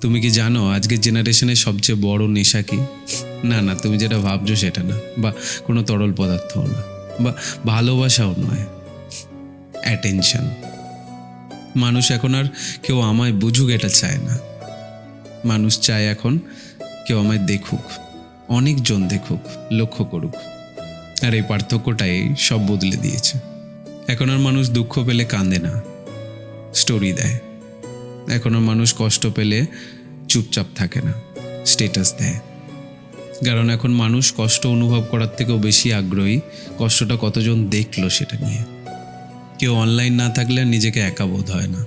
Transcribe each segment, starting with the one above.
তুমি কি জানো আজকের জেনারেশনের সবচেয়ে বড় নেশা কি? না না, তুমি যেটা ভাবছো সেটা না, বা কোনো তরল পদার্থও না, বা ভালোবাসাও নয়, অ্যাটেনশন। মানুষ এখন আর কেউ আমায় বুঝুক এটা চায় না। মানুষ চায় এখন কেউ আমায় দেখুক, অনেকজন দেখুক, লক্ষ্য করুক। আর এই পার্থক্যটাই সব বদলে দিয়েছে। এখন আর মানুষ দুঃখ পেলে কাঁদে না, স্টোরি দেয়। এখন আর মানুষ কষ্ট পেলে চুপচাপ থাকে না, স্ট্যাটাস দেয়। কারণ এখন মানুষ কষ্ট অনুভব করার থেকেও বেশি আগ্রহী কষ্টটা কতজন দেখলো সেটা নিয়ে। কেউ অনলাইন না থাকলে নিজেকে একা বোধ হয় না,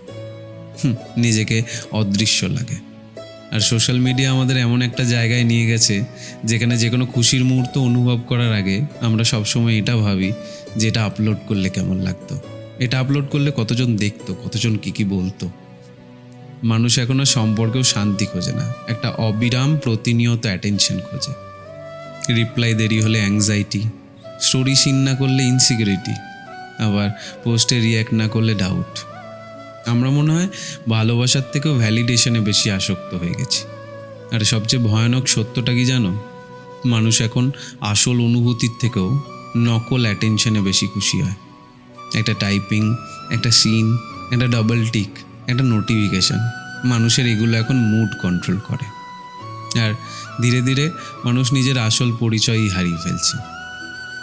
নিজেকে অদৃশ্য লাগে। আর সোশ্যাল মিডিয়া আমাদের এমন একটা জায়গায় নিয়ে গেছে যেখানে যে কোনো খুশির মুহূর্ত অনুভব করার আগে আমরা সবসময় এটা ভাবি যে এটা আপলোড করলে কেমন লাগতো, এটা আপলোড করলে কতজন দেখতো, কতজন কী বলতো। মানুষ এখন আর সম্পর্কেও শান্তি খোঁজে না, একটা অবিরাম প্রতিনিয়ত অ্যাটেনশন খোঁজে। রিপ্লাই দেরি হলে অ্যাংজাইটি, স্টোরি সিন না করলে ইনসিকিউরিটি, আবার পোস্টে রিয়্যাক্ট না করলে ডাউট। আমরা মনে হয় ভালোবাসার থেকেও ভ্যালিডেশনে বেশি আসক্ত হয়ে গেছি। আর সবচেয়ে ভয়ানক সত্যটা কি জানো? মানুষ এখন আসল অনুভূতির থেকেও নকল অ্যাটেনশনে বেশি খুশি হয়। একটা টাইপিং, একটা সিন, একটা ডাবল টিক, একটা নোটিফিকেশান, মানুষের এগুলো এখন মুড কন্ট্রোল করে। আর ধীরে ধীরে মানুষ নিজের আসল পরিচয়ই হারিয়ে ফেলছে।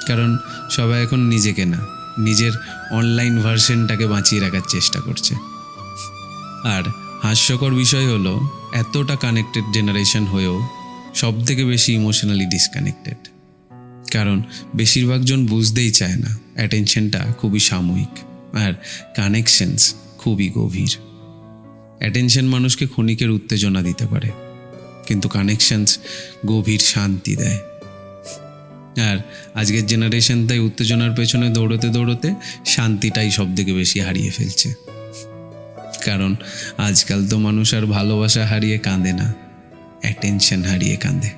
কারণ সবাই এখন নিজেকে না, নিজের অনলাইন ভার্সনটাকে বাঁচিয়ে রাখার চেষ্টা করছে। আর হাস্যকর বিষয় হলো, এতটা কানেক্টেড জেনারেশন হয়েও সব থেকে বেশি ইমোশনালি ডিসকানেক্টেড। কারণ বেশিরভাগ জন বুঝতেই চায় না অ্যাটেনশনটা খুবই সাময়িক, আর কানেকশনস খুবই গভীর। অ্যাটেনশন মানুষকে ক্ষণিকের উত্তেজনা দিতে পারে, কিন্তু কানেকশনস গভীর শান্তি দেয়। আর আজকের জেনারেশন তাই উত্তেজনার পেছনে দৌড়তে দৌড়তে শান্তিটাই সব থেকে বেশি হারিয়ে ফেলছে। কারণ আজকাল তো মানুষ আর ভালোবাসা হারিয়ে কাঁদে না, অ্যাটেনশন হারিয়ে কাঁদে।